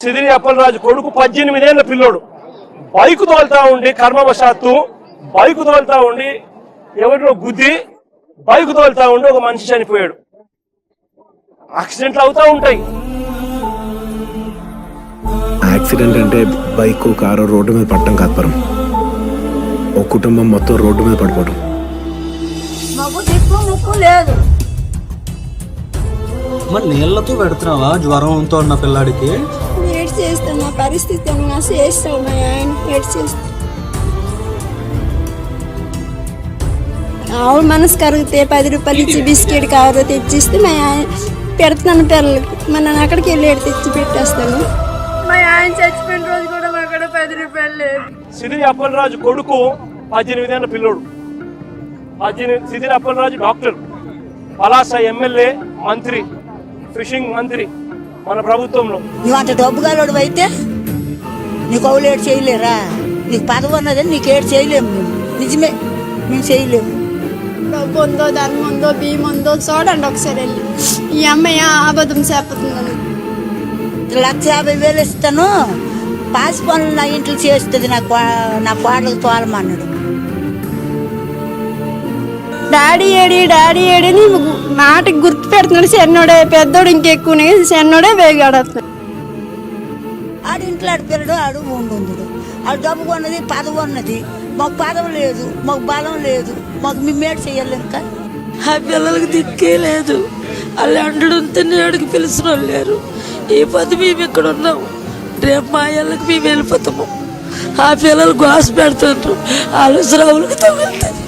సిదిరి అప్పలరాజు కొడుకు 18 ఏళ్ల పిల్లోడు బైక్ తోలుతా ఉండి కర్మవశాత్తు బైక్ తోలుతా ఉండి ఎవరినో గుద్ది బైక్ తోలుతా ఉండి ఒక మనిషి చనిపోయాడు. యాక్సిడెంట్లు అవుతా ఉంటాయి. యాక్సిడెంట్ అంటే బైక్ కారు రోడ్డు మీద పడటం కాదు పరం, ఒక కుటుంబం మొత్తం రోడ్డు మీద పడిపోవడం. మాకు దిక్కు ముక్కు లేదు. మరి నీళ్లతో పెడుతున్నావా జ్వరంతో ఉన్న పిల్లాడికి? ఏడ్ చేస్తాం, నా పరిస్థితి ఏమన్నా చేస్తాం, మా ఆయన ఏడ్ చేస్తాం. ఆవిడ మనసు కరిగితే 10 రూపాయలు ఇచ్చి బిస్కెట్ కవర్ తెచ్చిస్తే మా ఆయన పెడుతున్నాను పిల్లలకి. మన నేను అక్కడికి వెళ్ళి తెచ్చి పెట్టేస్తాను. మా ఆయన చచ్చిపోయిన రోజు కూడా మా అక్కడ 10 రూపాయలు లేదు. సిదిరి అప్పలరాజు కొడుకు 18 ఏళ్ల పిల్లోడు. సిదిరి అప్పలరాజు డాక్టర్, పలాస ఎమ్మెల్యే, మంత్రి, ఫిషింగ్ మంత్రి మన ప్రభుత్వంలో. నువ్వు అంత డబ్బుగాలోడు అయితే నీకు అవులేడు చేయలేరా? నీకు పదవి ఉన్నదని నీకు ఏడు చేయలేము. మేము నిజమే, మేము చేయలేము. డబ్బు ఉందో, ధనం ఉందో, బియ్యం ఉందో చూడండి ఒకసారి వెళ్ళి. ఈ అమ్మాయి అబద్ధం చెప్పుతుందని 1,50,000 ఇస్తాను, పాసి పనులు నా ఇంట్లో చేస్తుంది, నా కోడలకు తోలమన్నాడు. డాడీ ఏడి అని మాటకి గుర్తు పెడుతున్నాడు. చిన్నోడే పెద్దోడు ఇంకెక్కువనే, చిన్నోడే వేగాడుతున్నాడు. ఆడు ఇంట్లో ఆడు పిల్లడు, ఆడు ఉండు, ఆడు డబ్బు ఉన్నది, పదవి ఉన్నది. మాకు పదవి లేదు, మాకు బలం లేదు, మాకు మేమేడు చెయ్యాలి. ఇంకా ఆ పిల్లలకి దిక్కే లేదు. వాళ్ళు అండడంతో నేడుకి పిలిచిన వాళ్ళు లేరు. ఈ పది మేము ఇక్కడ ఉన్నాము, రేపు మా ఇళ్ళకి మేము వెళ్ళిపోతాము. ఆ పిల్లలు గోస పెడుతుంటారు, ఆలోచన తగులుతుంది.